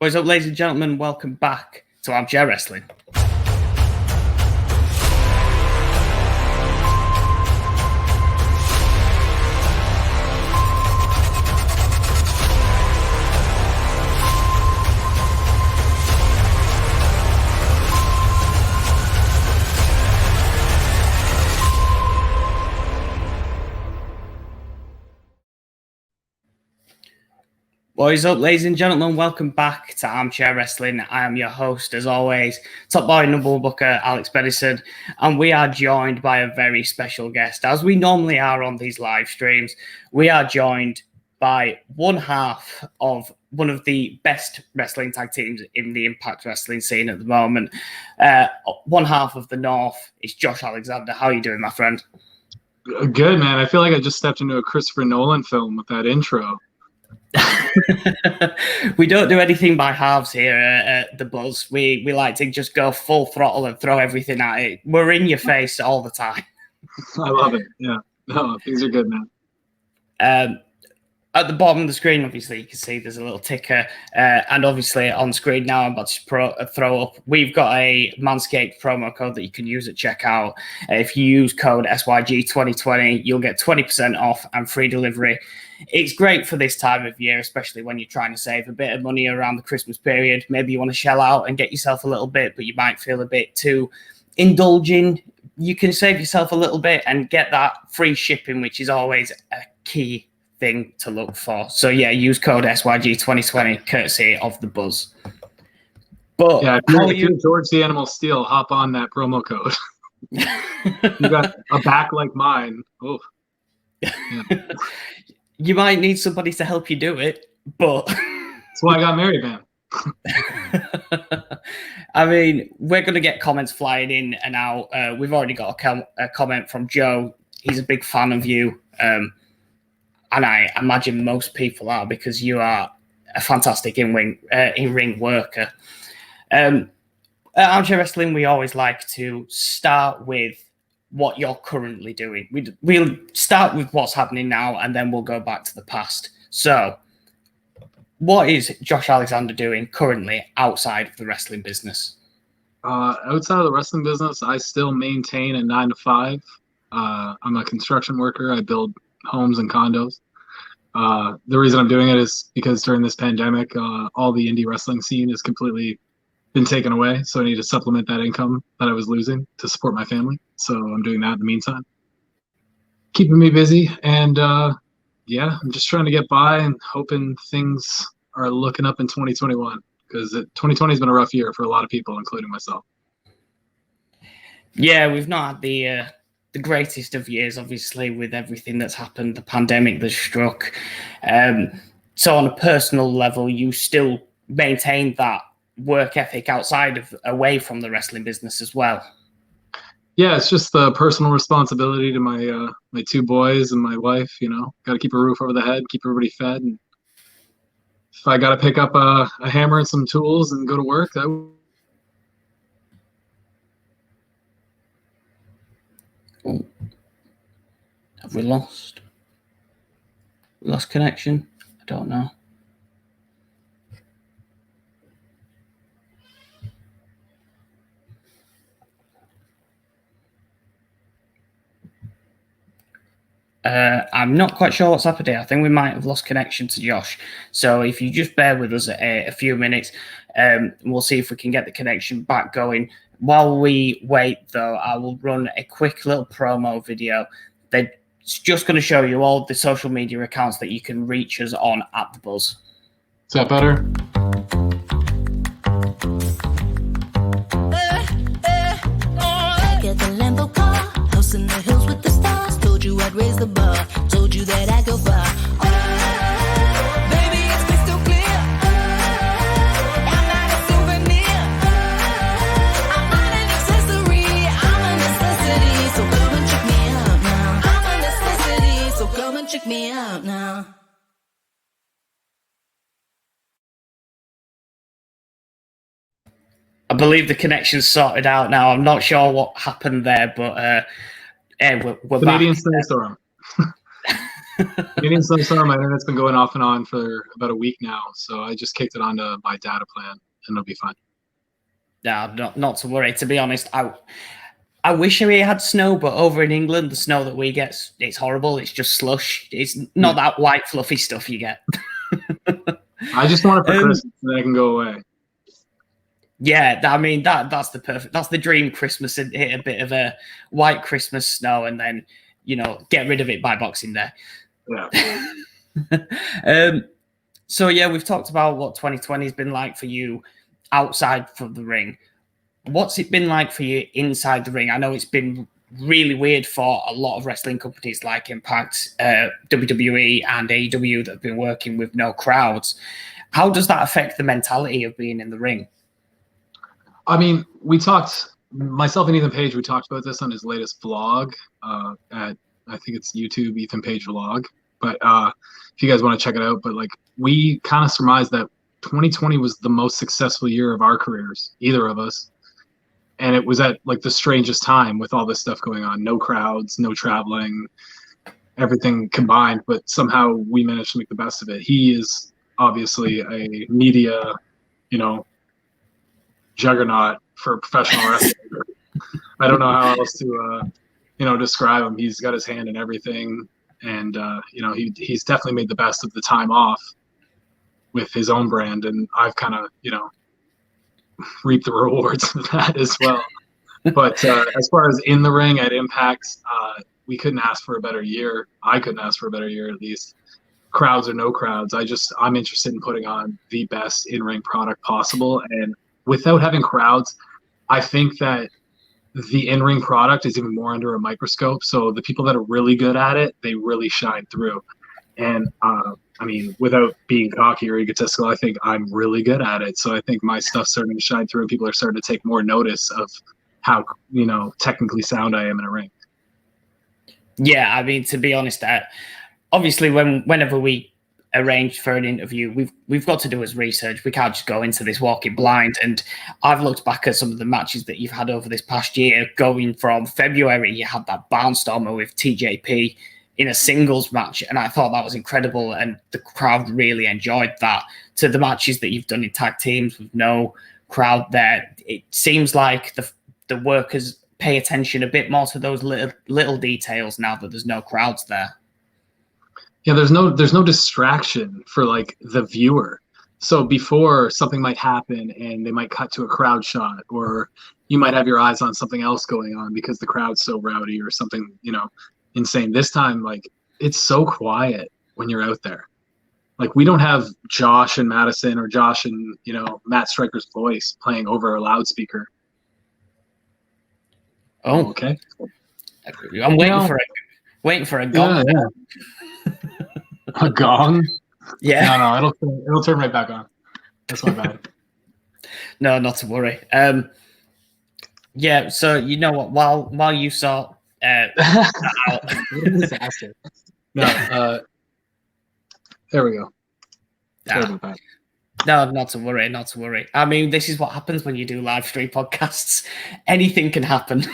What is up, ladies and gentlemen? Welcome back to Armchair Wrestling. What is up, ladies and gentlemen? Welcome back to Armchair Wrestling. I am your host, as always, top boy number one booker, Alex Bennison, and we are joined by a very special guest, as we normally are on these live streams. We are joined by one half of one of the best wrestling tag teams in the Impact Wrestling scene at the moment. One half of the North is Josh Alexander. How are you doing, my friend? Good, man. I feel like I just stepped into a Christopher Nolan film with that intro. We don't do anything by halves here at The Buzz. We like to just go full throttle and throw everything at it. We're in your face all the time. I love it. Yeah. No, things are good, man. At the bottom of the screen, obviously, you can see there's a little ticker. And obviously, on screen now, I'm about to throw up. We've got a Manscaped promo code that you can use at checkout. If you use code SYG2020, you'll get 20% off and free delivery. It's great for this time of year, especially when you're trying to save a bit of money around the Christmas period. Maybe you want to shell out and get yourself a little bit, but you might feel a bit too indulging. You can save yourself a little bit and get that free shipping, which is always a key thing to look for. So yeah, use code SYG2020 courtesy of The Buzz. But yeah, if you're George the Animal Steel, hop on that promo code. You got a back like mine. Oh, yeah. You might need somebody to help you do it, but that's why I got married, man. I mean, we're going to get comments flying in and out. We've already got a comment from Joe. He's a big fan of you. And I imagine most people are, because you are a fantastic in-ring worker. At Armchair Wrestling, we always like to start with what you're currently doing. We'll start with what's happening now, and then we'll go back to the past. So, what is Josh Alexander doing currently outside of the wrestling business? Outside of the wrestling business, I still maintain a 9-to-5. I'm a construction worker. I build homes and condos. The reason I'm doing it is because during this pandemic, all the indie wrestling scene has completely been taken away. So I need to supplement that income that I was losing to support my family. So I'm doing that in the meantime, keeping me busy. And yeah, I'm just trying to get by and hoping things are looking up in 2021, because 2020 has been a rough year for a lot of people, including myself. Yeah, we've not had the greatest of years, obviously, with everything that's happened, the pandemic that struck. So on a personal level, you still maintain that work ethic away from the wrestling business as well. Yeah, it's just the personal responsibility to my my two boys and my wife. You know, got to keep a roof over the head, keep everybody fed, and if I got to pick up a hammer and some tools and go to work, that. Oh. Have we lost connection? I don't know. I'm not quite sure what's happened here. I think we might have lost connection to Josh. So if you just bear with us a few minutes, we'll see if we can get the connection back going. While we wait, though, I will run a quick little promo video that's just going to show you all the social media accounts that you can reach us on at The Buzz. Is that better? Get the Lambo car, house in the hills with the stars. Told you I'd raise the bar, told you that I'd go far. Baby, it's crystal clear. I'm not a souvenir. I'm not an accessory. I'm a necessity. So come and check me out now. I'm a necessity. So come and check me out now. I believe the connection's sorted out now. I'm not sure what happened there, but we're Canadian back. snowstorm. Canadian Snowstorm, I know that's been going off and on for about a week now, so I just kicked it onto my data plan, and it'll be fine. No, not to worry. To be honest, I wish we had snow, but over in England, the snow that we get, it's horrible. It's just slush. It's not that white, fluffy stuff you get. I just want it for Christmas, and then I can go away. Yeah, I mean that's the dream Christmas, and hit a bit of a white Christmas snow, and then get rid of it by Boxing Day. Yeah. So yeah, we've talked about what 2020 has been like for you outside from the ring. What's it been like for you inside the ring? I know it's been really weird for a lot of wrestling companies like Impact, WWE, and AEW that have been working with no crowds. How does that affect the mentality of being in the ring? I mean, myself and Ethan Page, we talked about this on his latest vlog at, I think it's YouTube, Ethan Page vlog. But if you guys want to check it out, but like we kind of surmised that 2020 was the most successful year of our careers, either of us. And it was at like the strangest time with all this stuff going on. No crowds, no traveling, everything combined, but somehow we managed to make the best of it. He is obviously a media, juggernaut for professional wrestling. I don't know how else to describe him. He's got his hand in everything, and he's definitely made the best of the time off with his own brand, and I've kind of reaped the rewards of that as well. But as far as in the ring at Impact, we couldn't ask for a better year. I couldn't ask for a better year, at least. Crowds or no crowds, I'm interested in putting on the best in-ring product possible, and without having crowds, I think that the in-ring product is even more under a microscope. So the people that are really good at it, they really shine through. And I mean, without being cocky or egotistical, I think I'm really good at it. So I think my stuff's starting to shine through, and people are starting to take more notice of how technically sound I am in a ring. Yeah, I mean, to be honest, obviously whenever we arrange for an interview, we've got to do his research. We can't just go into this walking blind. And I've looked back at some of the matches that you've had over this past year. Going from February, you had that barnstormer with TJP in a singles match, and I thought that was incredible, and the crowd really enjoyed that. To the matches that you've done in tag teams with no crowd there, it seems like the workers pay attention a bit more to those little details now that there's no crowds there. Yeah, there's no distraction for like the viewer. So before, something might happen and they might cut to a crowd shot, or you might have your eyes on something else going on because the crowd's so rowdy or something, insane. This time, like, it's so quiet when you're out there. Like, we don't have Josh and Madison or Josh and Matt Stryker's voice playing over a loudspeaker. Oh, okay. I'm waiting for a gong. Yeah. A gong? Yeah. No, it'll turn right back on. That's my bad. No, not to worry. Yeah. So you know what? While you saw. What a disaster. No, there we go. No, not to worry. I mean, this is what happens when you do live stream podcasts. Anything can happen.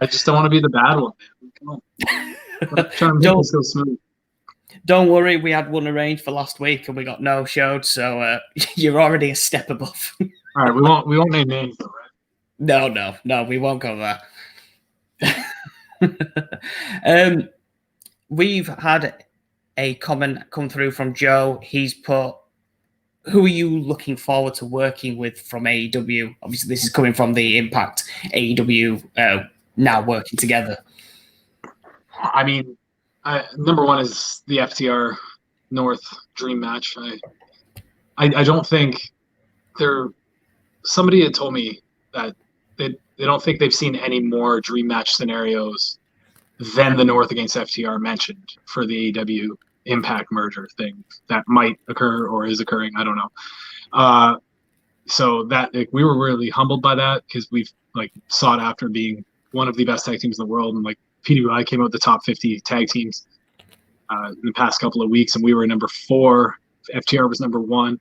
I just don't want to be the bad one, man. Come on. I'm trying to make this go smooth. Don't worry, we had one arranged for last week and we got no showed, so you're already a step above. All right, we won't name names, though, right? No, we won't go there. We've had a comment come through from Joe. He's put, who are you looking forward to working with from AEW? Obviously, this is coming from the Impact AEW now working together. I mean, number one is the FTR North Dream match. I don't think somebody had told me that they don't think they've seen any more dream match scenarios than the North against FTR mentioned for the AEW Impact merger thing that might occur or is occurring. I don't know. So that we were really humbled by that, because we've sought after being one of the best tag teams in the world, and PWI came out the top 50 tag teams in the past couple of weeks, and we were number 4. FTR was number 1,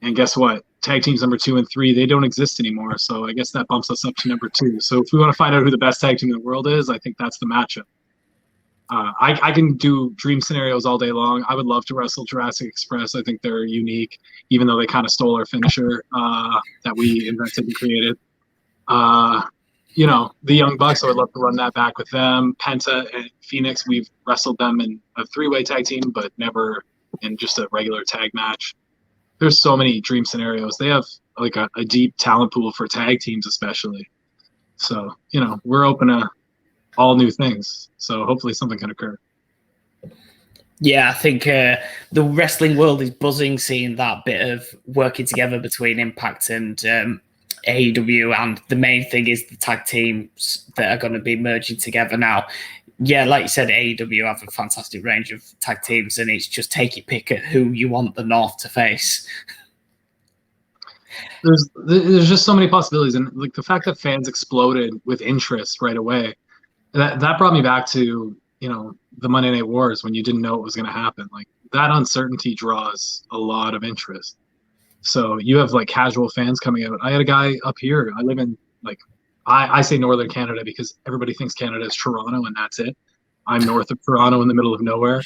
and guess what? Tag teams number 2 and 3, they don't exist anymore. So I guess that bumps us up to number 2. So if we want to find out who the best tag team in the world is, I think that's the matchup. I can do dream scenarios all day long. I would love to wrestle Jurassic Express. I think they're unique, even though they kind of stole our finisher that we invented and created. The Young Bucks, I would love to run that back with them. Penta and Phoenix, we've wrestled them in a 3-way tag team, but never in just a regular tag match. There's so many dream scenarios. They have like a deep talent pool for tag teams, especially. So, we're open to all new things. So hopefully something can occur. Yeah, I think the wrestling world is buzzing, seeing that bit of working together between Impact and AEW. And the main thing is the tag teams that are going to be merging together now. Yeah, like you said, AEW have a fantastic range of tag teams, and it's just take your pick at who you want the North to face. There's just so many possibilities, and like the fact that fans exploded with interest right away, that brought me back to the Monday Night Wars when you didn't know what was going to happen. Like that uncertainty draws a lot of interest. So you have like casual fans coming out. I had a guy up here. I live in I say Northern Canada because everybody thinks Canada is Toronto and that's it. I'm north of Toronto in the middle of nowhere.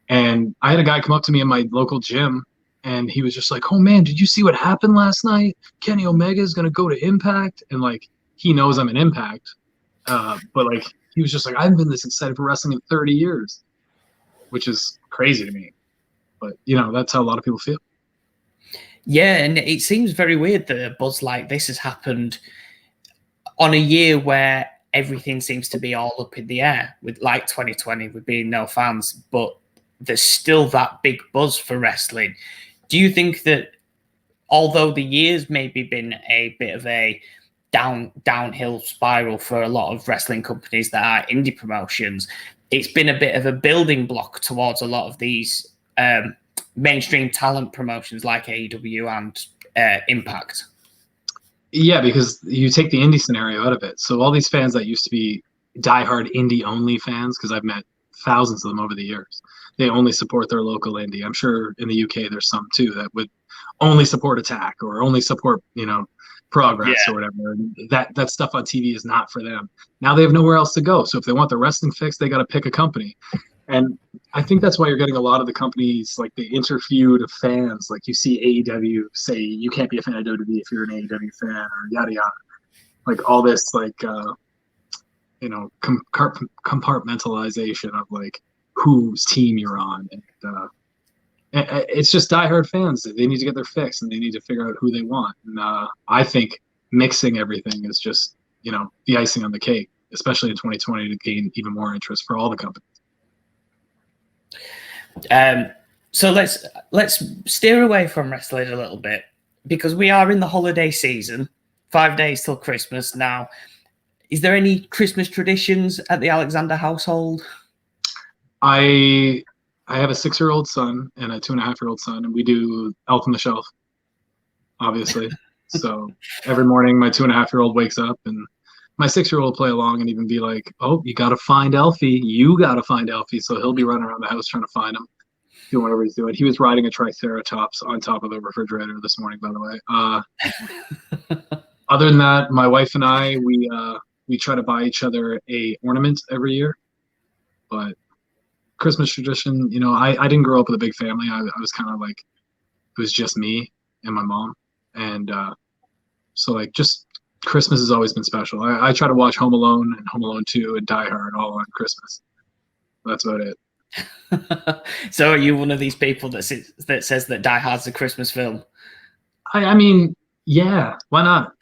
And I had a guy come up to me in my local gym and he was just like, "Oh man, did you see what happened last night? Kenny Omega is going to go to Impact." And like, he knows I'm an Impact. But like, he was just like, "I haven't been this excited for wrestling in 30 years, which is crazy to me. But that's how a lot of people feel. Yeah, and it seems very weird that a buzz like this has happened on a year where everything seems to be all up in the air, with like 2020 with being no fans, but there's still that big buzz for wrestling. Do you think that although the year's maybe been a bit of a downhill spiral for a lot of wrestling companies that are indie promotions, it's been a bit of a building block towards a lot of these mainstream talent promotions like AEW and Impact? Yeah, because you take the indie scenario out of it. So all these fans that used to be diehard indie only fans, because I've met thousands of them over the years, they only support their local indie. I'm sure in the UK there's some too that would only support Attack or only support Progress or whatever. That stuff on TV is not for them. Now they have nowhere else to go. So if they want their wrestling fix, they got to pick a company. And I think that's why you're getting a lot of the companies, like the interviewed of fans. Like you see AEW say you can't be a fan of WWE if you're an AEW fan, or yada yada. Like all this compartmentalization of like whose team you're on. And it's just diehard fans. They need to get their fix and they need to figure out who they want. And I think mixing everything is just the icing on the cake, especially in 2020, to gain even more interest for all the companies. So let's steer away from wrestling a little bit, because we are in the holiday season, 5 days till Christmas now. Is there any Christmas traditions at the Alexander household? I have a 6-year-old son and a 2.5-year-old son, and we do Elf on the Shelf, obviously. So every morning my 2.5-year-old wakes up and my 6-year-old will play along and even be like, "Oh, you got to find Elfie. You got to find Elfie." So he'll be running around the house trying to find him, doing whatever he's doing. He was riding a Triceratops on top of the refrigerator this morning, by the way. Other than that, my wife and I, we try to buy each other a ornament every year. But Christmas tradition, I didn't grow up with a big family. I was kind of like, it was just me and my mom. And so like just Christmas has always been special. I try to watch Home Alone and Home Alone 2 and Die Hard all on Christmas. That's about it. So are you one of these people that says that Die Hard's a Christmas film? I mean, yeah, why not?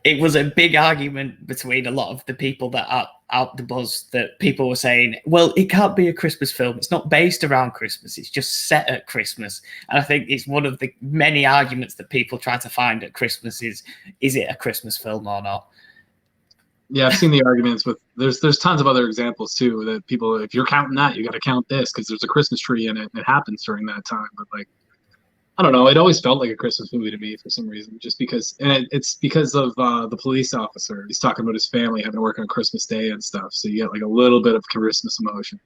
It was a big argument between a lot of the people that are out the buzz, that people were saying, well, it can't be a Christmas film. It's not based around Christmas. It's just set at Christmas. And I think it's one of the many arguments that people try to find at Christmas is it a Christmas film or not? Yeah, I've seen the arguments with, there's tons of other examples too, that people, if you're counting that, you got to count this because there's a Christmas tree in it and it happens during that time. But like, I don't know. It always felt like a Christmas movie to me for some reason, just because, and it's because of the police officer. He's talking about his family having to work on Christmas Day and stuff. So you get like a little bit of Christmas emotion.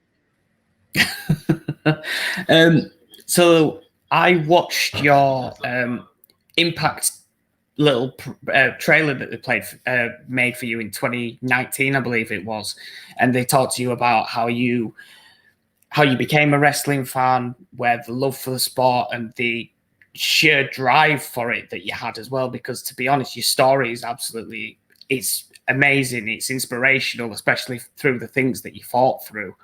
So I watched your Impact little trailer that they made for you in 2019, I believe it was, and they talked to you about how you became a wrestling fan, where the love for the sport and the sheer drive for it that you had as well. Because to be honest, your story is it's amazing. It's inspirational, especially through the things that you fought through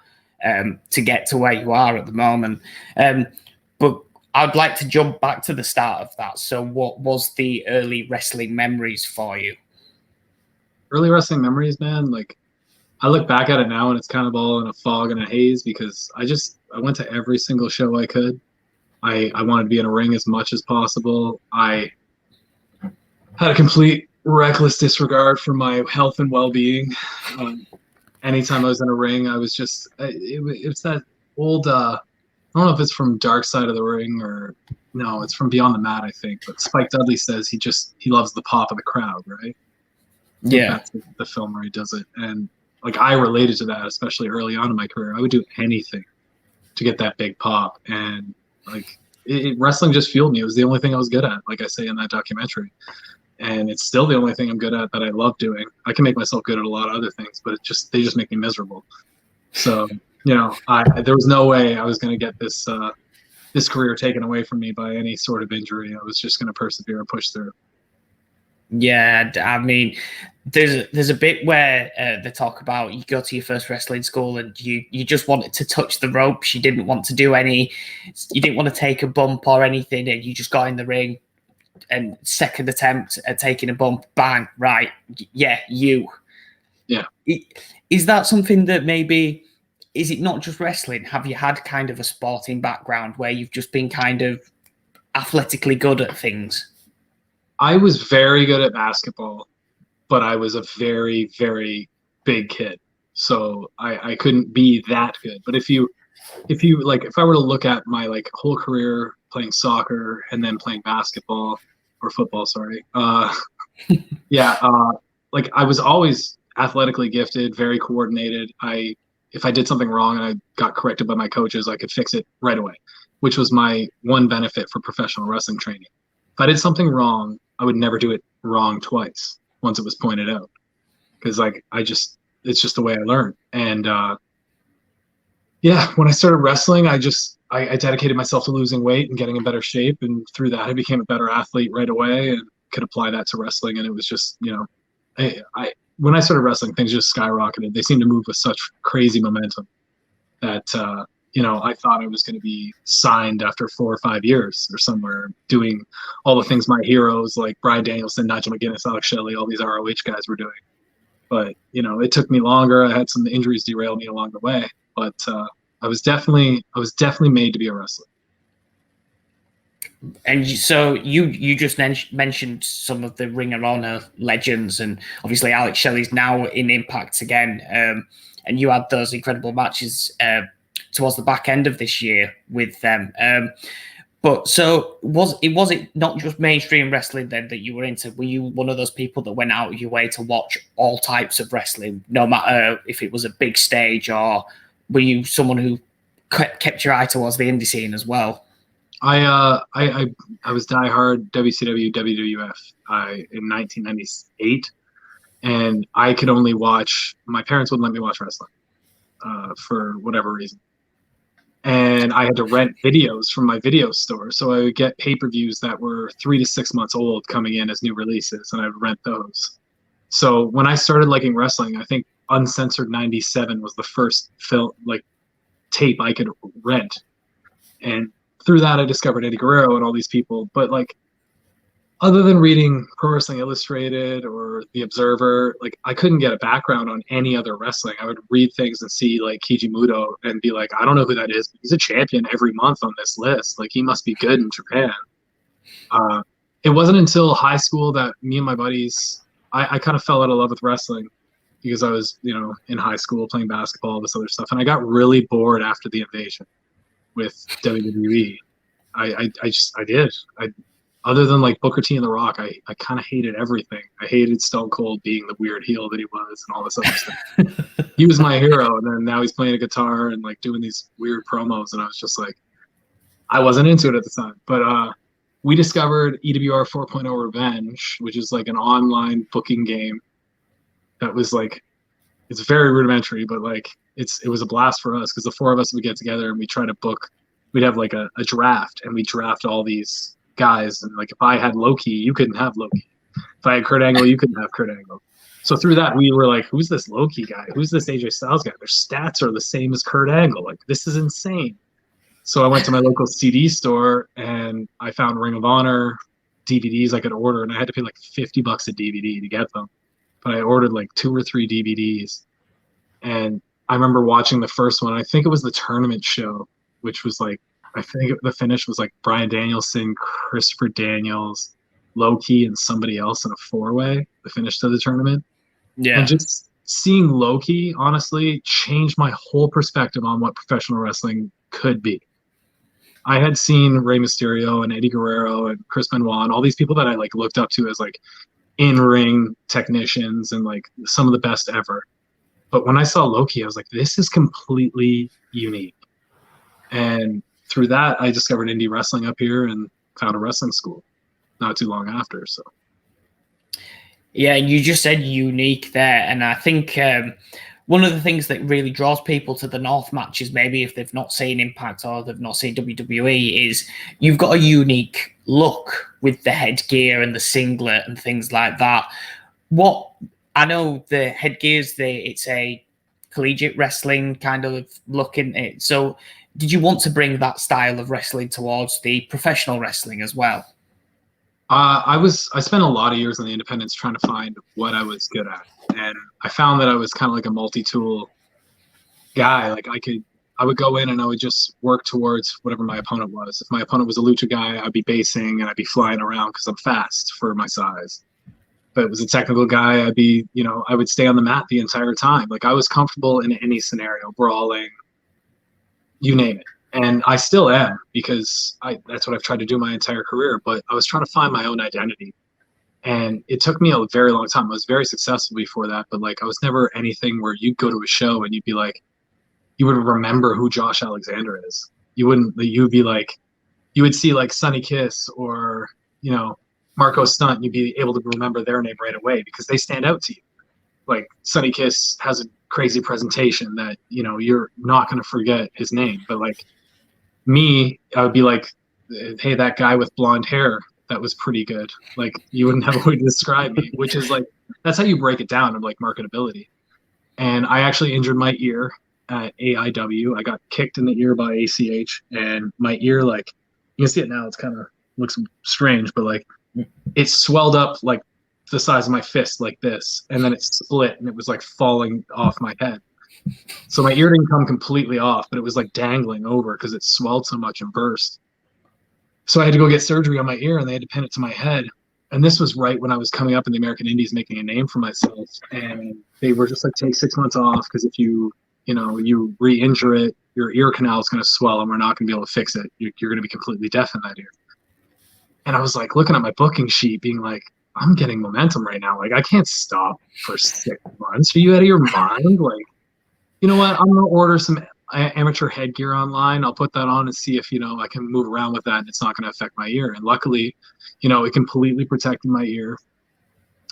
to get to where you are at the moment. But I'd like to jump back to the start of that. So what was the early wrestling memories for you? Early wrestling memories, man, like I look back at it now and it's kind of all in a fog and a haze because I went to every single show I could. I wanted to be in a ring as much as possible. I had a complete reckless disregard for my health and well-being. Anytime I was in a ring, I was just it's that old I don't know if it's from Dark Side of the Ring or no, it's from Beyond the Mat, I think. But Spike Dudley says he loves the pop of the crowd, right? Yeah, that's the film where he does it, and like I related to that, especially early on in my career. I would do anything to get that big pop, and like wrestling just fueled me. It was the only thing I was good at, like I say in that documentary. And it's still the only thing I'm good at that I love doing. I can make myself good at a lot of other things, but they just make me miserable. So, there was no way I was going to get this career taken away from me by any sort of injury. I was just going to persevere and push through. Yeah, I mean, there's a bit where they talk about you go to your first wrestling school and you just wanted to touch the ropes. You didn't want to you didn't want to take a bump or anything, and you just got in the ring. And second attempt at taking a bump, bang, right, yeah, you. Yeah. Is that something that is it not just wrestling? Have you had kind of a sporting background where you've just been kind of athletically good at things? I was very good at basketball, but I was a very, very big kid. So I couldn't be that good. But if I were to look at my like whole career playing soccer and then playing basketball or football, sorry. Like I was always athletically gifted, very coordinated. If I did something wrong and I got corrected by my coaches, I could fix it right away, which was my one benefit for professional wrestling training. If I did something wrong, I would never do it wrong twice once it was pointed out. Because it's just the way I learned. And when I started wrestling, I dedicated myself to losing weight and getting in better shape. And through that, I became a better athlete right away and could apply that to wrestling. And it was just, when I started wrestling, things just skyrocketed. They seemed to move with such crazy momentum that, I thought I was going to be signed after 4 or 5 years or somewhere doing all the things my heroes like Bryan Danielson, Nigel McGuinness, Alex Shelley, all these ROH guys were doing. But, it took me longer. I had some injuries derail me along the way. But I was definitely made to be a wrestler. And so you just mentioned some of the Ring of Honor legends, and obviously Alex Shelley's now in Impact again. And you had those incredible matches towards the back end of this year with them. But so was it not just mainstream wrestling then that you were into? Were you one of those people that went out of your way to watch all types of wrestling, no matter if it was a big stage, or were you someone who kept your eye towards the indie scene as well? I was diehard WCW, WWF in 1998, and I could only watch. My parents wouldn't let me watch wrestling for whatever reason, and I had to rent videos from my video store. So I would get pay-per-views that were 3 to 6 months old coming in as new releases, and I would rent those. So when I started liking wrestling, I think Uncensored 97 was the first tape I could rent, and through that I discovered Eddie Guerrero and all these people. But other than reading Pro Wrestling Illustrated or The Observer, I couldn't get a background on any other wrestling. I would read things and see Keiji Muto and be like, I don't know who that is, but he's a champion every month on this list. He must be good in Japan. It wasn't until high school that me and my buddies, I kind of fell out of love with wrestling because I was, in high school playing basketball, all this other stuff. And I got really bored after the invasion with WWE. I did. Other than Booker T and The Rock, I kind of hated everything. I hated Stone Cold being the weird heel that he was and all this other stuff. He was my hero, and then now he's playing a guitar and doing these weird promos, and I was just I wasn't into it at the time. But we discovered EWR 4.0 Revenge, which is like an online booking game that was like, it's very rudimentary, but like it was a blast for us because the four of us would get together and we try to book. We'd have like a draft, and we draft all these guys. And like if I had Loki, you couldn't have Loki. If I had Kurt Angle, you couldn't have Kurt Angle. So through that, we were like, who's this Loki guy? Who's this AJ Styles guy? Their stats are the same as Kurt Angle. Like, this is insane. So I went to my local CD store and I found Ring of Honor DVDs I could order, and I had to pay like $50 a DVD to get them. But I ordered like 2 or 3 DVDs. And I remember watching the first one. I think it was the tournament show, which was like, I think the finish was like Bryan Danielson, Christopher Daniels, Loki, and somebody else in a 4-way, the finish to the tournament. Yeah. And just seeing Loki, honestly, changed my whole perspective on what professional wrestling could be. I had seen Rey Mysterio and Eddie Guerrero and Chris Benoit and all these people that I like looked up to as like in-ring technicians and like some of the best ever. But when I saw Loki, I was like, this is completely unique. And through that, I discovered indie wrestling up here and found a wrestling school not too long after. So. Yeah, you just said unique there. And I think one of the things that really draws people to the North matches, maybe if they've not seen Impact or they've not seen WWE, is you've got a unique look with the headgear and the singlet and things like that. What I know, the headgear's it's a collegiate wrestling kind of look in it. So did you want to bring that style of wrestling towards the professional wrestling as well? I spent a lot of years on the independents trying to find what I was good at. And I found that I was kind of like a multi-tool guy. Like I would go in and I would just work towards whatever my opponent was. If my opponent was a lucha guy, I'd be basing and I'd be flying around because I'm fast for my size. If it was a technical guy, I would stay on the mat the entire time. Like I was comfortable in any scenario, brawling, you name it. And I still am, because that's what I've tried to do my entire career. But I was trying to find my own identity. And it took me a very long time. I was very successful before that, but like I was never anything where you'd go to a show and you'd be like, you would remember who Josh Alexander is. You'd be like, you would see like Sonny Kiss or, Marco Stunt, you'd be able to remember their name right away because they stand out to you. Like Sonny Kiss has a crazy presentation that, you're not going to forget his name. But like me, I would be like, hey, that guy with blonde hair, that was pretty good. Like you wouldn't have a way to describe me, which is like, that's how you break it down of like marketability. And I actually injured my ear at AIW. I got kicked in the ear by ACH, and my ear, like you can see it now, it's kind of looks strange, but like it swelled up like the size of my fist like this, and then it split and it was like falling off my head. So my ear didn't come completely off, but it was like dangling over because it swelled so much and burst. So I had to go get surgery on my ear, and they had to pin it to my head. And this was right when I was coming up in the American Indies, making a name for myself. And they were just like, take 6 months off, because if you re-injure it, your ear canal is going to swell and we're not going to be able to fix it. You're going to be completely deaf in that ear. And I was like looking at my booking sheet being like, I'm getting momentum right now. Like I can't stop for 6 months. Are you out of your mind? Like, you know what? I'm going to order some amateur headgear online. I'll put that on and see if, I can move around with that and it's not going to affect my ear. And luckily, it completely protected my ear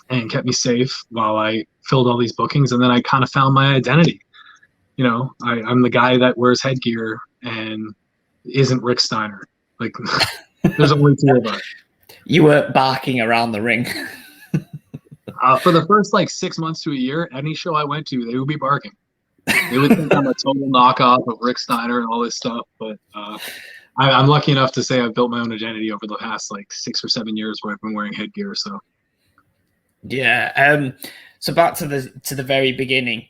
and kept me safe while I filled all these bookings. And then I kind of found my identity. I'm the guy that wears headgear and isn't Rick Steiner. Like there's only 2 of us. You were barking around the ring. For the first 6 months to a year, any show I went to, they would be barking. They would think I'm a total knockoff of Rick Steiner and all this stuff. But I'm lucky enough to say I've built my own identity over the past 6 or 7 years where I've been wearing headgear. So yeah. So back to the very beginning.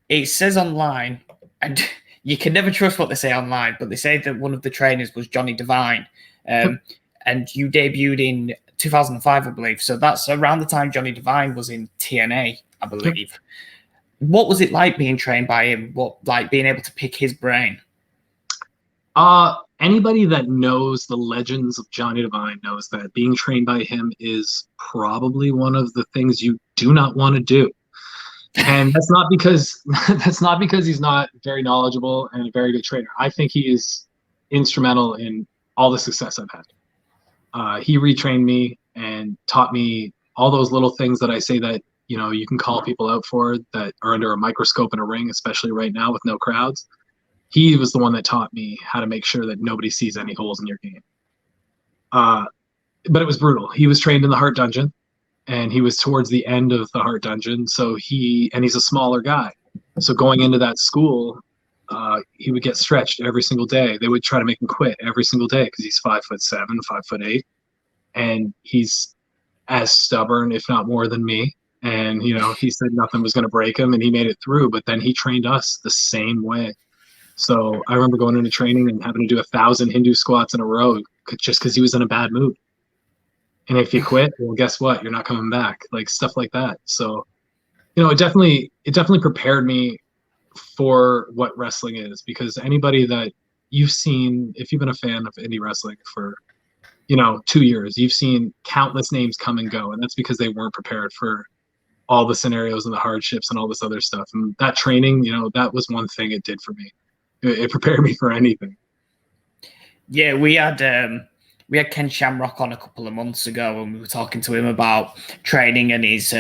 It says online, and you can never trust what they say online, but they say that one of the trainers was Johnny Devine. And you debuted in 2005, I believe. So that's around the time Johnny Devine was in TNA, I believe. What was it like being trained by him? Being able to pick his brain? Anybody that knows the legends of Johnny Devine knows that being trained by him is probably one of the things you do not want to do. And that's not because he's not very knowledgeable and a very good trainer. I think he is instrumental in all the success I've had. He retrained me and taught me all those little things that I say that, you can call people out for that are under a microscope in a ring, especially right now with no crowds. He was the one that taught me how to make sure that nobody sees any holes in your game. But it was brutal. He was trained in the Heart Dungeon, and he was towards the end of the Heart Dungeon. So he's a smaller guy. So going into that school, he would get stretched every single day. They would try to make him quit every single day because he's 5'7", 5'8", and he's as stubborn, if not more, than me. And he said nothing was going to break him, and he made it through. But then he trained us the same way. So I remember going into training and having to do 1,000 Hindu squats in a row just because he was in a bad mood. And if you quit, well, guess what? You're not coming back. Like stuff like that. So, it definitely prepared me for what wrestling is, because anybody that you've seen, if you've been a fan of indie wrestling for, 2 years, you've seen countless names come and go. And that's because they weren't prepared for all the scenarios and the hardships and all this other stuff. And that training, that was one thing it did for me. It prepared me for anything. Yeah, we had Ken Shamrock on a couple of months ago, and we were talking to him about training and his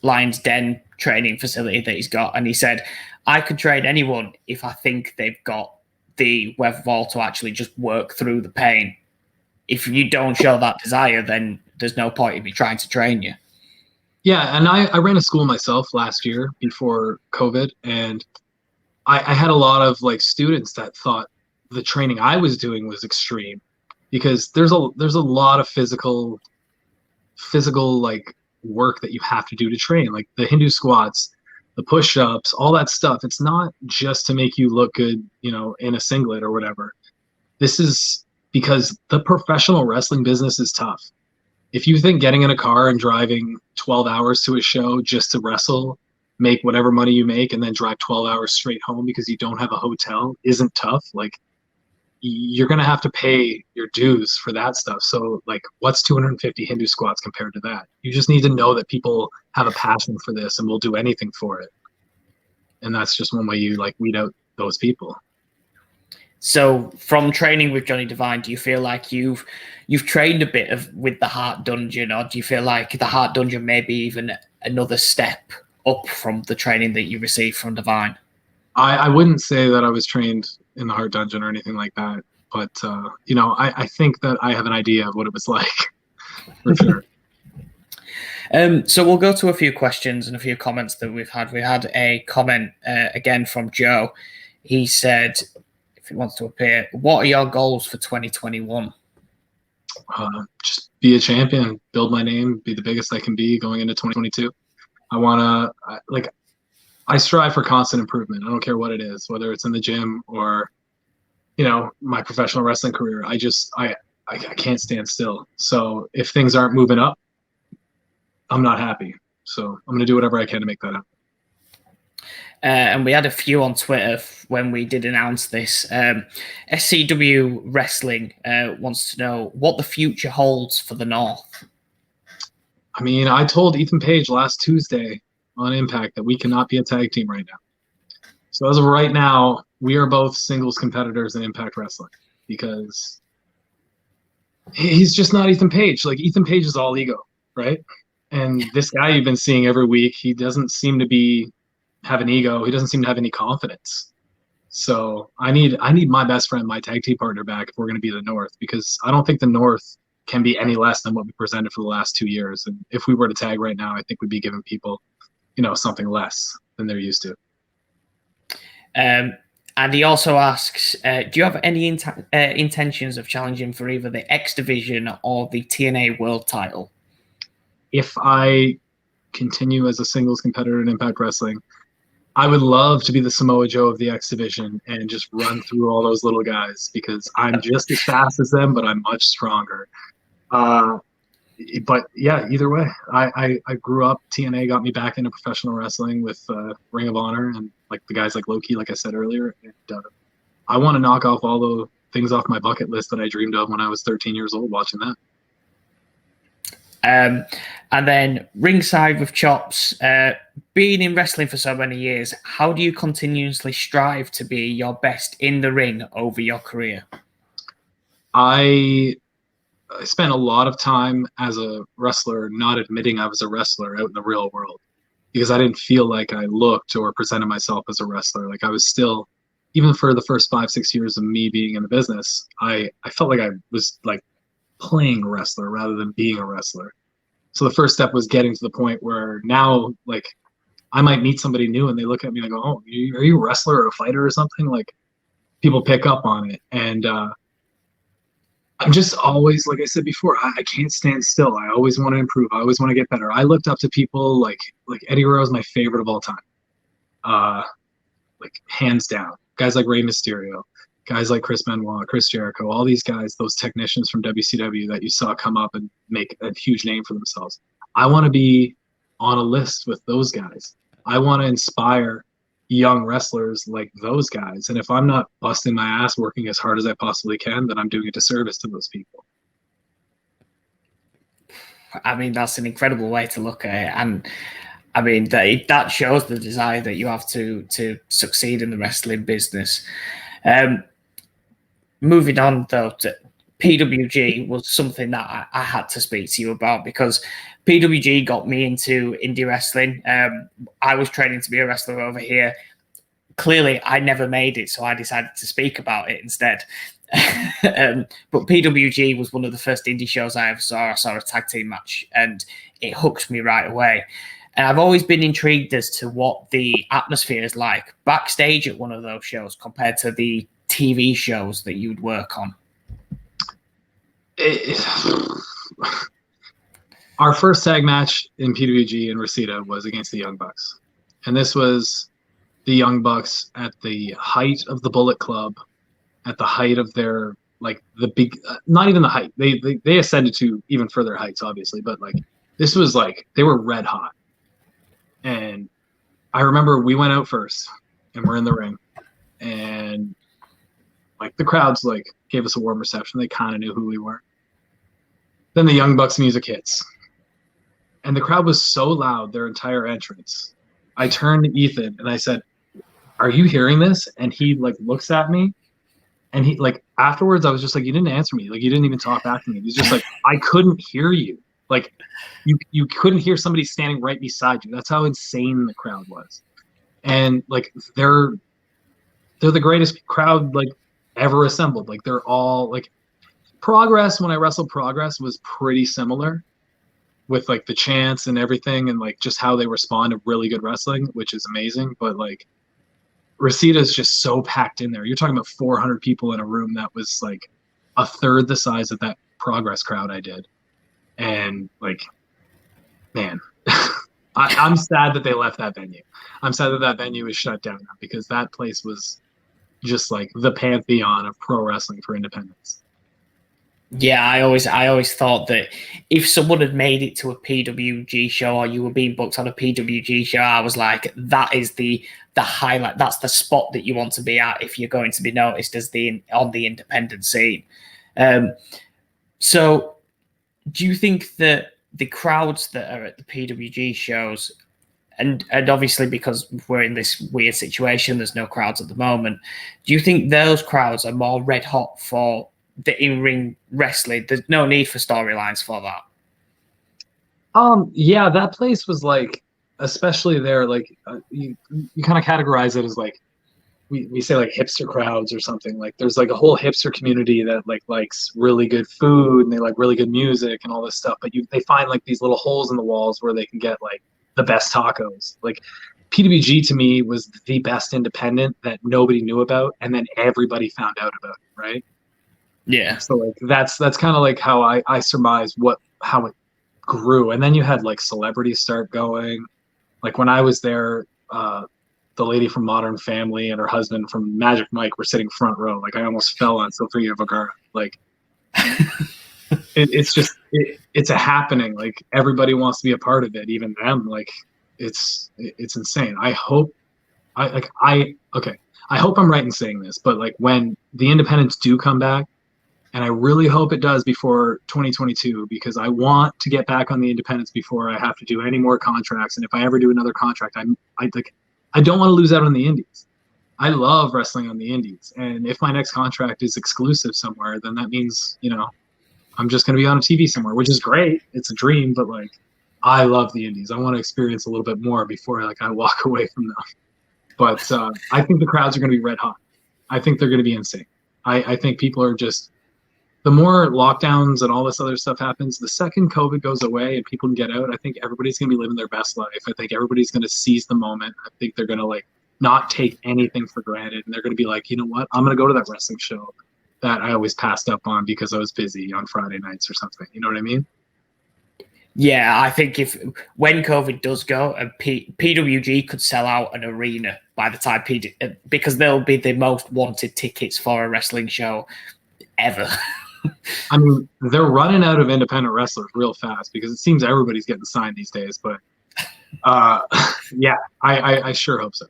Lion's Den training facility that he's got. And he said, I could train anyone if I think they've got the wherewithal to actually just work through the pain. If you don't show that desire, then there's no point in me trying to train you. Yeah, and I ran a school myself last year before COVID, and I had a lot of students that thought the training I was doing was extreme, because there's a lot of physical work that you have to do to train, like the Hindu squats, the push-ups, all that stuff. It's not just to make you look good, in a singlet or whatever. This is because the professional wrestling business is tough. If you think getting in a car and driving 12 hours to a show just to wrestle, make whatever money you make, and then drive 12 hours straight home because you don't have a hotel isn't tough, you're going to have to pay your dues for that stuff. So what's 250 Hindu squats compared to that? You just need to know that people have a passion for this and will do anything for it. And that's just one way you weed out those people. So from training with Johnny Devine, do you feel like you've trained a bit with the Heart Dungeon, or do you feel like the Heart Dungeon may be even another step up from the training that you received from Devine? I wouldn't say that I was trained in the Heart Dungeon or anything like that, but I think that I have an idea of what it was like, for sure. So we'll go to a few questions and a few comments that we've had. We had a comment again from Joe. He said, if he wants to appear, what are your goals for 2021? Just be a champion, build my name, be the biggest I can be going into 2022. I want to, I strive for constant improvement. I don't care what it is, whether it's in the gym or, my professional wrestling career. I can't stand still. So if things aren't moving up, I'm not happy. So I'm going to do whatever I can to make that happen. And we had a few on Twitter when we did announce this. SCW Wrestling wants to know what the future holds for the North. I mean, I told Ethan Page last Tuesday on Impact that we cannot be a tag team right now. So as of right now, we are both singles competitors in Impact Wrestling, because he's just not Ethan Page. Ethan Page is all ego, right? And this guy you've been seeing every week, he doesn't seem to have an ego. He doesn't seem to have any confidence. So I need my best friend, my tag team partner back if we're going to be the North, because I don't think the North can be any less than what we presented for the last 2 years. And if we were to tag right now, I think we'd be giving people, something less than they're used to. And he also asks, do you have any intentions of challenging for either the X Division or the TNA World title? If I continue as a singles competitor in Impact Wrestling, I would love to be the Samoa Joe of the X Division and just run through all those little guys, because I'm just as fast as them, but I'm much stronger. But yeah, either way, I grew up, TNA got me back into professional wrestling with Ring of Honor and the guys like Loki, like I said earlier. And I want to knock off all the things off my bucket list that I dreamed of when I was 13 years old watching that. And then Ringside with Chops, being in wrestling for so many years, how do you continuously strive to be your best in the ring over your career? I I spent a lot of time as a wrestler not admitting I was a wrestler out in the real world because I didn't feel like I looked or presented myself as a wrestler. Like I was still, even for the first 5-6 years of me being in the business, I felt like I was like playing a wrestler rather than being a wrestler. So the first step was getting to the point where now, like, I might meet somebody new and they look at me and I go, "Oh, are you a wrestler or a fighter or something?" Like, people pick up on it. And I'm just always, like I said before, I can't stand still. I always want to improve. I always want to get better. I looked up to people like Eddie Guerrero is my favorite of all time. Like hands down. Guys like Rey Mysterio, guys like Chris Benoit, Chris Jericho, all these guys, those technicians from WCW that you saw come up and make a huge name for themselves. I want to be on a list with those guys. I want to inspire young wrestlers like those guys. And if I'm not busting my ass working as hard as I possibly can, then I'm doing a disservice to those people. I mean, that's an incredible way to look at it. And I mean, that shows the desire that you have to succeed in the wrestling business. Moving on, though, to PWG was something that I had to speak to you about because PWG got me into indie wrestling. I was training to be a wrestler over here. Clearly, I never made it, so I decided to speak about it instead. But PWG was one of the first indie shows I ever saw. I saw a tag team match, and it hooked me right away. And I've always been intrigued as to what the atmosphere is like backstage at one of those shows compared to the TV shows that you'd work on. Our first tag match in PWG in Reseda was against the Young Bucks. And this was the Young Bucks at the height of the Bullet Club, at the height of their, like, the big, not even the height. They ascended to even further heights, obviously. But, like, this was, like, they were red hot. And I remember we went out first, and we're in the ring. And, like, the crowds, like, gave us a warm reception. They kind of knew who we were. Then the Young Bucks music hits. And the crowd was so loud, their entire entrance. I turned to Ethan and I said, "Are you hearing this?" And he like looks at me and he like afterwards I was just like, "You didn't answer me. Like you didn't even talk back to me." He's just like, "I couldn't hear you. Like you couldn't hear somebody standing right beside you." That's how insane the crowd was. And like they're the greatest crowd like ever assembled. Like they're all like Progress, when I wrestled Progress was pretty similar with like the chants and everything and like just how they respond to really good wrestling, which is amazing. But like Reseda is just so packed in there. You're talking about 400 people in a room that was like a third the size of that Progress crowd I did. And like, man, I'm sad that they left that venue. I'm sad that that venue is shut down now because that place was just like the pantheon of pro wrestling for independence. Yeah, I always thought that if someone had made it to a PWG show or you were being booked on a PWG show, I was like, that is the highlight. That's the spot that you want to be at if you're going to be noticed as on the independent scene. So do you think that the crowds that are at the PWG shows, and obviously because we're in this weird situation, there's no crowds at the moment, do you think those crowds are more red hot for the in-ring wrestling? There's no need for storylines for that. Yeah, that place was like, especially there, like you kind of categorize it as like we say like hipster crowds or something. Like there's like a whole hipster community that like likes really good food and they like really good music and all this stuff. But they find like these little holes in the walls where they can get like the best tacos. Like PWG to me was the best independent that nobody knew about, and then everybody found out about it, right? Yeah. So like that's kind of like how I surmise how it grew. And then you had like celebrities start going. Like when I was there, the lady from Modern Family and her husband from Magic Mike were sitting front row. Like I almost fell on Sofia Vergara. Like it's a happening. Like everybody wants to be a part of it, even them. Like it's insane. I hope I'm right in saying this, but like when the independents do come back, and I really hope it does before 2022, because I want to get back on the independents before I have to do any more contracts. And if I ever do another contract, I don't want to lose out on the indies. I love wrestling on the indies. And if my next contract is exclusive somewhere, then that means, I'm just going to be on a TV somewhere, which is great. It's a dream, but like, I love the indies. I want to experience a little bit more before like I walk away from them. But I think the crowds are going to be red hot. I think they're going to be insane. I think people are just, the more lockdowns and all this other stuff happens, the second COVID goes away and people can get out, I think everybody's going to be living their best life. I think everybody's going to seize the moment. I think they're going to like not take anything for granted. And they're going to be like, you know what? I'm going to go to that wrestling show that I always passed up on because I was busy on Friday nights or something. You know what I mean? Yeah, I think when COVID does go, and PWG could sell out an arena by the time because they'll be the most wanted tickets for a wrestling show ever. I mean, they're running out of independent wrestlers real fast because it seems everybody's getting signed these days. But yeah, I sure hope so.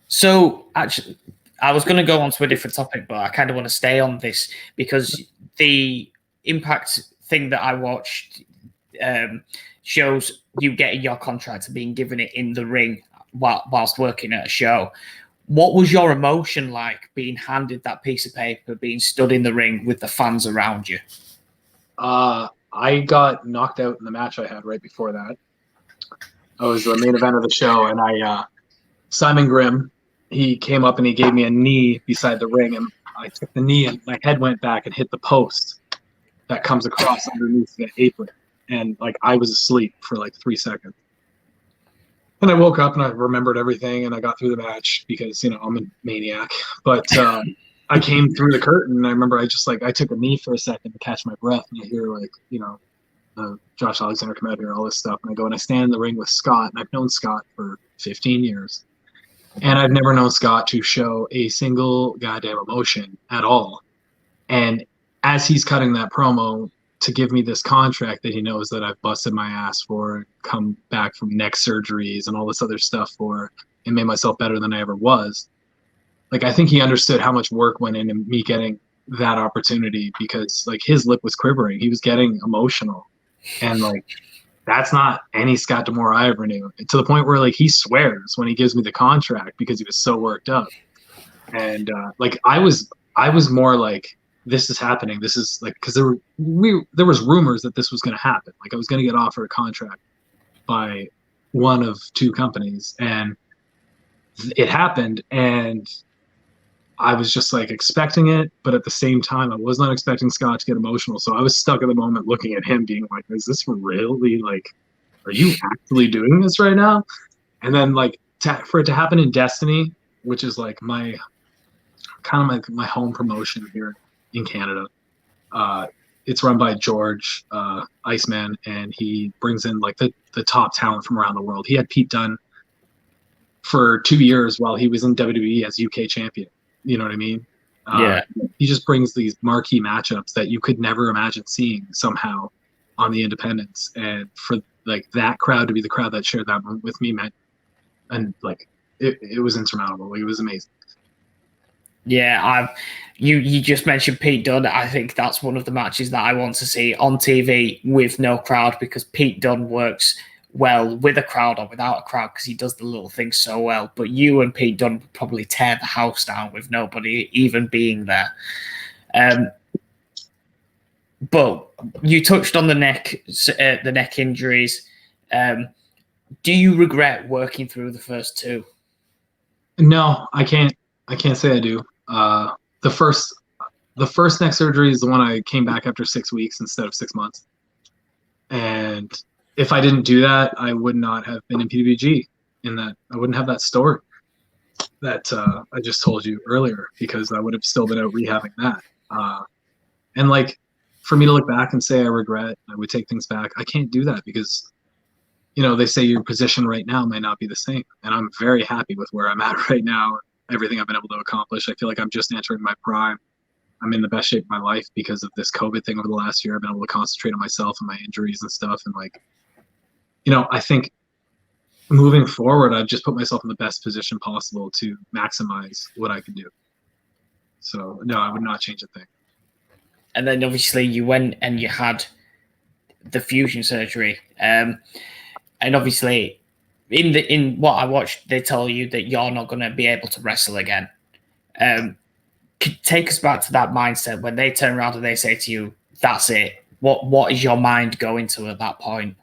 So actually, I was going to go on to a different topic, but I kind of want to stay on this because the Impact thing that I watched shows you getting your contract and being given it in the ring whilst working at a show. What was your emotion like being handed that piece of paper, being stood in the ring with the fans around you? I got knocked out in the match I had right before that. I was the main event of the show, and Simon Grimm, he came up and he gave me a knee beside the ring, and I took the knee and my head went back and hit the post that comes across underneath the apron. And like I was asleep for like 3 seconds. And I woke up and I remembered everything and I got through the match because, you know, I'm a maniac. But I came through the curtain and I remember I took a knee for a second to catch my breath and I hear like, you know, Josh Alexander come out here, all this stuff. And I go and I stand in the ring with Scott, and I've known Scott for 15 years. And I've never known Scott to show a single goddamn emotion at all. And as he's cutting that promo to give me this contract that he knows that I've busted my ass for, come back from neck surgeries and all this other stuff for, and made myself better than I ever was. Like, I think he understood how much work went into me getting that opportunity because, like, his lip was quivering. He was getting emotional. And, like, that's not any Scott D'Amore I ever knew. To the point where, like, he swears when he gives me the contract because he was so worked up. And, like, I was more like, this is happening. This is like, because there was rumors that this was going to happen. Like I was going to get offered a contract by one of two companies, and it happened. And I was just like expecting it, but at the same time, I was not expecting Scott to get emotional. So I was stuck at the moment, looking at him, being like, "Is this really like? Are you actually doing this right now?" And then like for it to happen in Destiny, which is like my home promotion here in Canada. It's run by George Iceman, and he brings in like the top talent from around the world. He had Pete Dunne for 2 years while he was in WWE as UK champion. You know what I mean? Yeah. He just brings these marquee matchups that you could never imagine seeing somehow on the independents. And for like that crowd to be the crowd that shared that moment with me, meant, and like it was insurmountable. It was amazing. Yeah, you just mentioned Pete Dunne. I think that's one of the matches that I want to see on TV with no crowd, because Pete Dunne works well with a crowd or without a crowd because he does the little things so well. But you and Pete Dunne would probably tear the house down with nobody even being there. But you touched on the neck injuries. Do you regret working through the first two? No, I can't say I do. The first neck surgery is the one I came back after 6 weeks instead of 6 months. And if I didn't do that, I would not have been in PWG. In that, I wouldn't have that story that I just told you earlier, because I would have still been out rehabbing that. And like, for me to look back and say I regret, I would take things back, I can't do that because, you know, they say your position right now might not be the same. And I'm very happy with where I'm at right now. Everything I've been able to accomplish. I feel like I'm just entering my prime. I'm in the best shape of my life because of this COVID thing over the last year. I've been able to concentrate on myself and my injuries and stuff. And like, you know, I think moving forward, I've just put myself in the best position possible to maximize what I can do. So no, I would not change a thing. And then obviously you went and you had the fusion surgery. And obviously in what I watched, they tell you that you're not going to be able to wrestle again. take us back to that mindset when they turn around and they say to you, "That's it." What is your mind going to at that point?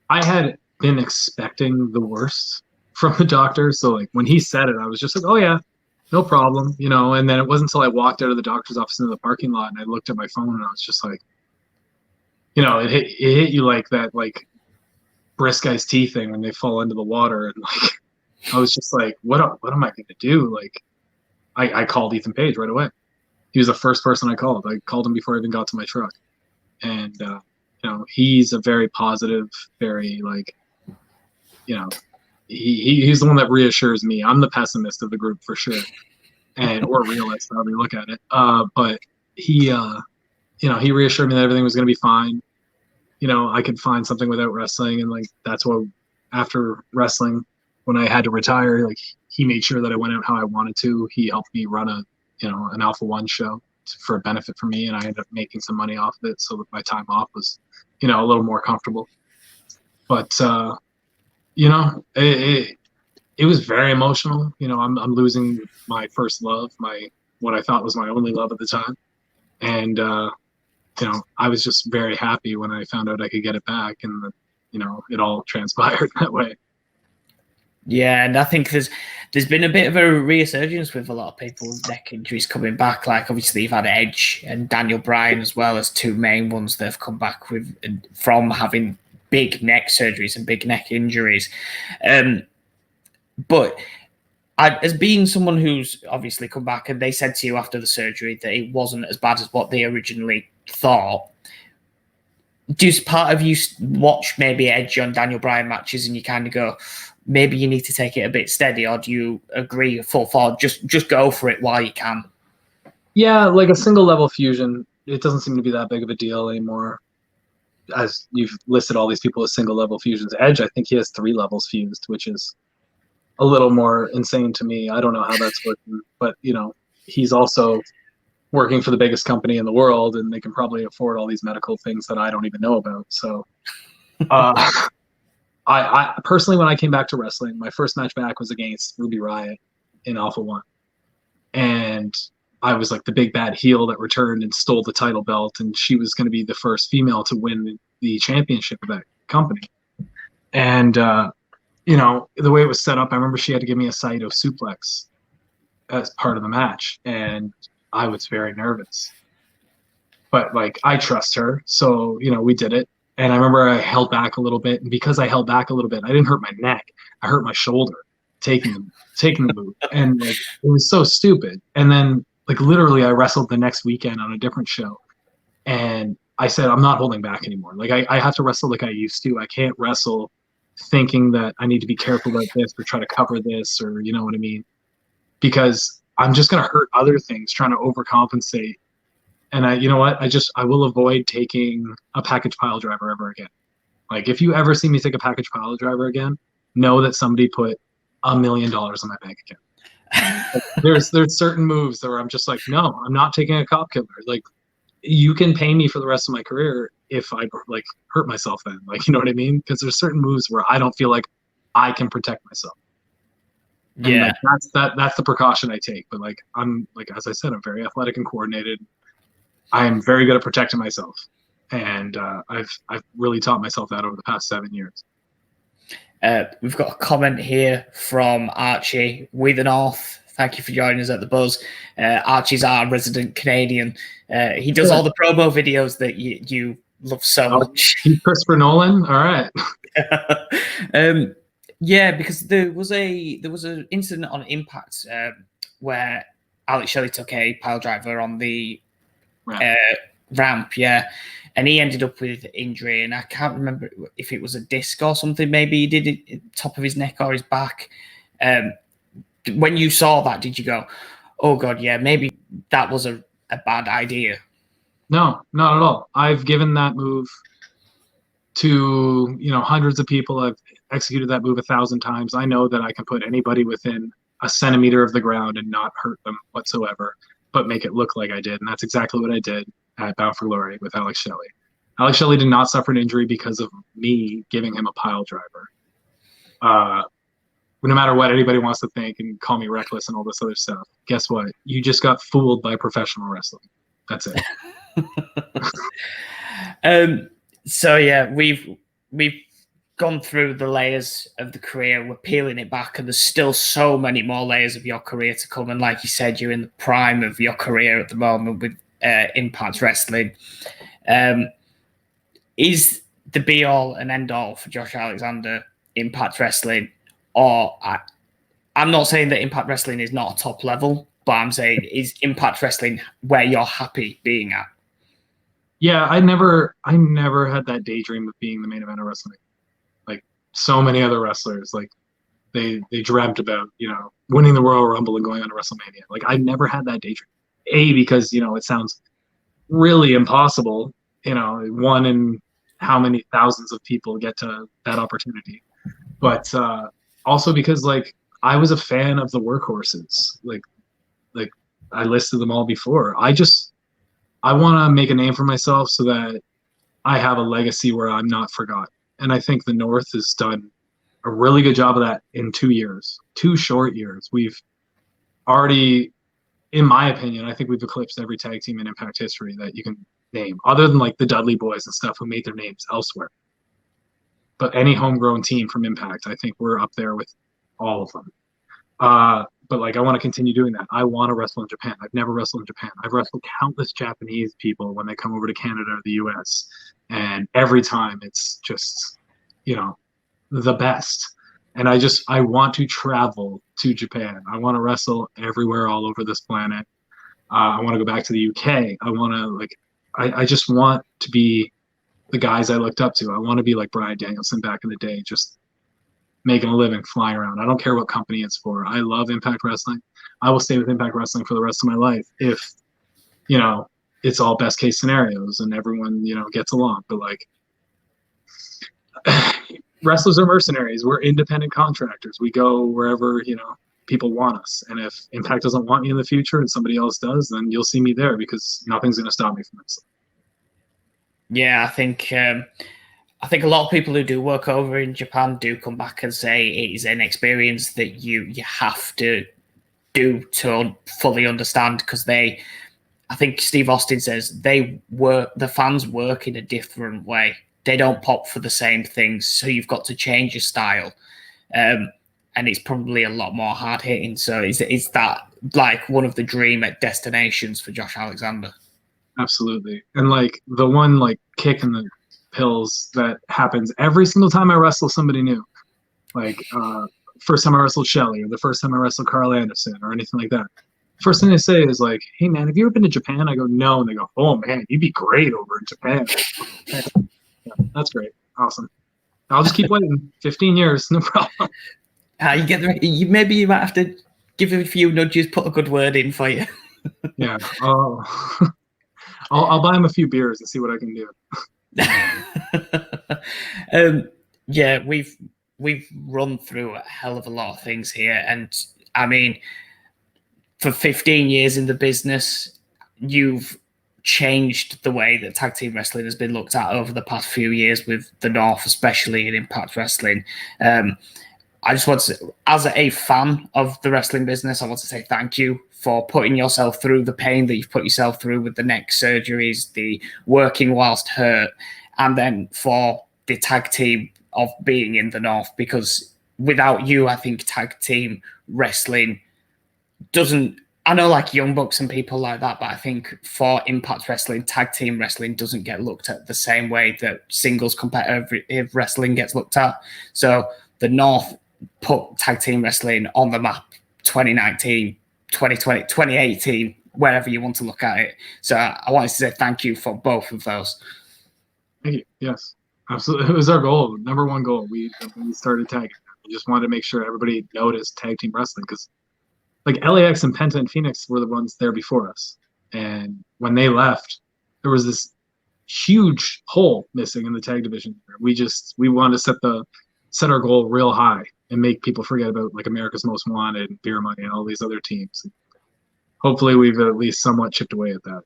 I had been expecting the worst from the doctor, so like when he said it, I was just like, "Oh yeah, no problem," you know. And then it wasn't until I walked out of the doctor's office into the parking lot and I looked at my phone and I was just like, you know, it hit you like that, like brisk iced tea thing when they fall into the water, and like I was just like, what am I going to do? Like, I called Ethan Page right away. He was the first person I called. I called him before I even got to my truck, and you know, he's a very positive, very like, you know, he's the one that reassures me. I'm the pessimist of the group for sure, and or realist, however you look at it. But he, you know, he reassured me that everything was going to be fine. You know, I could find something without wrestling, and like that's what after wrestling, when I had to retire, like he made sure that I went out how I wanted to. He helped me run an Alpha One show for a benefit for me, and I ended up making some money off of it, so that my time off was, you know, a little more comfortable. But you know, it was very emotional. You know, I'm losing my first love, what I thought was my only love at the time, and you know, I was just very happy when I found out I could get it back, and you know, it all transpired that way. Yeah, and I think there's been a bit of a resurgence with a lot of people's neck injuries coming back. Like obviously you've had Edge and Daniel Bryan as well as two main ones that have come back with from having big neck surgeries and big neck injuries. But as being someone who's obviously come back and they said to you after the surgery that it wasn't as bad as what they originally thought, do part of you watch maybe Edge and Daniel Bryan matches and you kind of go, maybe you need to take it a bit steady, or do you agree full forward, just go for it while you can? Yeah, like a single level fusion, it doesn't seem to be that big of a deal anymore. As you've listed all these people as single level fusions. Edge, I think he has 3 levels fused, which is a little more insane to me. I don't know how that's working, but you know, he's also working for the biggest company in the world, and they can probably afford all these medical things that I don't even know about. So I personally, when I came back to wrestling, my first match back was against Ruby Riott in Alpha One, and I was like the big bad heel that returned and stole the title belt, and she was going to be the first female to win the championship of that company. And you know, the way it was set up, I remember she had to give me a Saito suplex as part of the match, and I was very nervous. But like, I trust her, so you know, we did it. And I remember I held back a little bit, and because I held back a little bit, I didn't hurt my neck. I hurt my shoulder taking the move, and like it was so stupid. And then like literally, I wrestled the next weekend on a different show, and I said I'm not holding back anymore. Like I have to wrestle like I used to. I can't wrestle thinking that I need to be careful about this or try to cover this, or you know what I mean, because I'm just gonna hurt other things trying to overcompensate. And you know what? I will avoid taking a package pile driver ever again. Like if you ever see me take a package pile driver again, know that somebody put $1 million in my bank account. Like, there's certain moves where I'm just like, no, I'm not taking a cop killer. Like you can pay me for the rest of my career if I like hurt myself then. Like, you know what I mean? Because there's certain moves where I don't feel like I can protect myself. And Yeah, like, that's the precaution I take. But like I'm like, as I said, I'm very athletic and coordinated. I am very good at protecting myself, and I've really taught myself that over the past 7 years. we've got a comment here from Archie with the North. Thank you for joining us at the Buzz. Archie's our resident Canadian. He does all the promo videos that you love so much. Christopher Nolan, all right. Yeah, because there was an incident on Impact where Alex Shelley took a pile driver on the ramp, yeah, and he ended up with injury, and I can't remember if it was a disc or something. Maybe he did it top of his neck or his back. When you saw that, did you go, oh god, yeah, maybe that was a bad idea? No, not at all. I've given that move to, you know, hundreds of people. I've executed that move 1,000 times. I know that I can put anybody within a centimeter of the ground and not hurt them whatsoever, but make it look like I did. And that's exactly what I did at Bound for Glory with Alex Shelley. Alex Shelley did not suffer an injury because of me giving him a pile driver. no matter what anybody wants to think and call me reckless and all this other stuff, guess what? You just got fooled by professional wrestling. That's it. So yeah, we've gone through the layers of the career. We're peeling it back, and there's still so many more layers of your career to come. And like you said, you're in the prime of your career at the moment with Impact Wrestling. Is the be all and end all for Josh Alexander Impact Wrestling? Or I'm not saying that Impact Wrestling is not a top level, but I'm saying, is Impact Wrestling where you're happy being at? Yeah, I never had that daydream of being the main event of wrestling. Like so many other wrestlers, like they dreamt about, winning the Royal Rumble and going on to WrestleMania. Like I never had that daydream. Because, it sounds really impossible. One in how many thousands of people get to that opportunity. But also because like I was a fan of the workhorses. Like I listed them all before. I want to make a name for myself so that I have a legacy where I'm not forgotten. And I think the North has done a really good job of that in 2 years, 2 short years. We've already, in my opinion, I think we've eclipsed every tag team in Impact history that you can name, other than like the Dudley Boys and stuff who made their names elsewhere. But any homegrown team from Impact, I think we're up there with all of them. But like I want to continue doing that. I want to wrestle in Japan. I've never wrestled in Japan. I've wrestled countless Japanese people when they come over to Canada or the US, and every time it's just the best. And I want to travel to Japan. I want to wrestle everywhere all over this planet. I want to go back to the UK. I just want to be the guys I looked up to. I want to be like Bryan Danielson back in the day, just making a living, flying around. I don't care what company it's for. I love Impact Wrestling. I will stay with Impact Wrestling for the rest of my life if, it's all best case scenarios and everyone, gets along. But like, wrestlers are mercenaries. We're independent contractors. We go wherever, people want us. And if Impact doesn't want me in the future and somebody else does, then you'll see me there because nothing's going to stop me from this. Yeah, I think a lot of people who do work over in Japan do come back and say it is an experience that you have to do to fully understand, because I think Steve Austin says the fans work in a different way. They don't pop for the same things, so you've got to change your style, and it's probably a lot more hard hitting. So is that like one of the dream destinations for Josh Alexander? Absolutely. And like the one like kick in the pills that happens every single time I wrestle somebody new, like first time I wrestled Shelly or the first time I wrestled Carl Anderson or anything like that. First thing they say is like, "Hey man, have you ever been to Japan?" I go, "No," and they go, "Oh man, you'd be great over in Japan." Yeah, that's great, awesome. I'll just keep waiting. 15 years, no problem. Maybe you might have to give a few nudges, put a good word in for you. Yeah, I'll buy him a few beers and see what I can do. Yeah, we've run through a hell of a lot of things here, and I mean, for 15 years in the business, you've changed the way that tag team wrestling has been looked at over the past few years with the North, especially in Impact Wrestling. I just want to, as a fan of the wrestling business, I want to say thank you for putting yourself through the pain that you've put yourself through with the neck surgeries, the working whilst hurt, and then for the tag team of being in the North, because without you, I think tag team wrestling doesn't, I know like Young Bucks and people like that, but I think for Impact Wrestling, tag team wrestling doesn't get looked at the same way that singles competitive wrestling gets looked at. So the North put tag team wrestling on the map 2019, 2020, 2018, wherever you want to look at it. So I wanted to say thank you for both of those. Thank you. Yes, absolutely. It was our goal, number one goal. We started tagging. We just wanted to make sure everybody noticed tag team wrestling, because like LAX and Penta and Phoenix were the ones there before us. And when they left, there was this huge hole missing in the tag division. We wanted to set our goal real high and make people forget about like America's Most Wanted and Beer Money and all these other teams. Hopefully we've at least somewhat chipped away at that.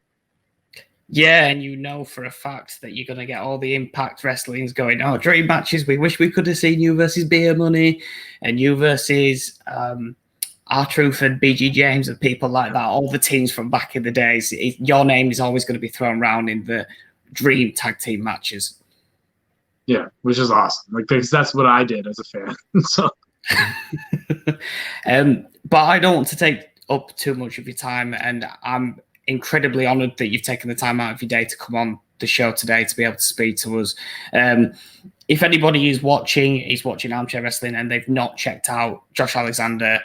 Yeah, and you know for a fact that you're going to get all the Impact Wrestlings going, oh, dream matches. We wish we could have seen you versus Beer Money and you versus R-Truth and BG James and people like that. All the teams from back in the days. Your name is always going to be thrown around in the dream tag team matches. Yeah, which is awesome. Like, because that's what I did as a fan. So, but I don't want to take up too much of your time, and I'm incredibly honored that you've taken the time out of your day to come on the show today to be able to speak to us. If anybody is watching Armchair Wrestling and they've not checked out Josh Alexander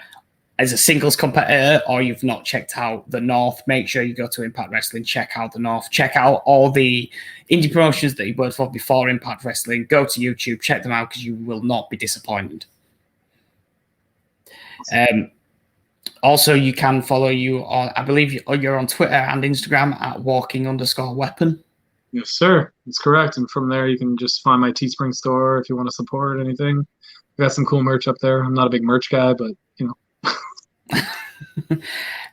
as a singles competitor, or you've not checked out the North, make sure you go to Impact Wrestling, check out the North, check out all the indie promotions that he worked for before Impact Wrestling. Go to YouTube, check them out, because you will not be disappointed. Also, you can follow you on, I believe you're on Twitter and Instagram at walking_weapon. yes, sir. That's correct. And from there, you can just find my Teespring store if you want to support anything. I got some cool merch up there. I'm not a big merch guy, but, you know.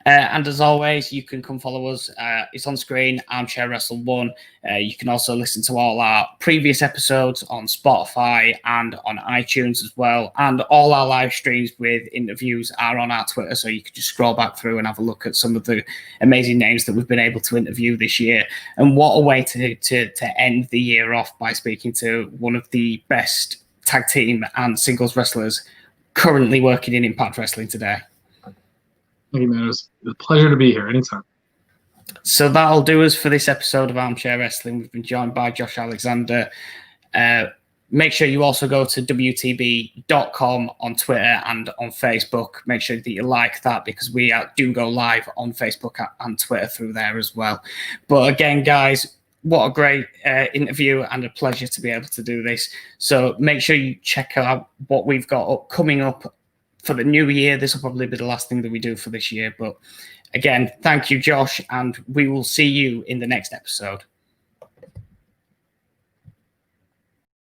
And as always, you can come follow us. It's on screen, Armchair Wrestle 1. You can also listen to all our previous episodes on Spotify and on iTunes as well. And all our live streams with interviews are on our Twitter, so you can just scroll back through and have a look at some of the amazing names that we've been able to interview this year. And what a way to end the year off by speaking to one of the best tag team and singles wrestlers currently working in Impact Wrestling today. Thank you, man. It was a pleasure to be here anytime. So that'll do us for this episode of Armchair Wrestling. We've been joined by Josh Alexander. Make sure you also go to WTB.com on Twitter and on Facebook. Make sure that you like that, because we do go live on Facebook and Twitter through there as well. But again, guys, what a great interview and a pleasure to be able to do this. So make sure you check out what we've got coming up for the new year. This will probably be the last thing that we do for this year. But again, thank you, Josh, and we will see you in the next episode.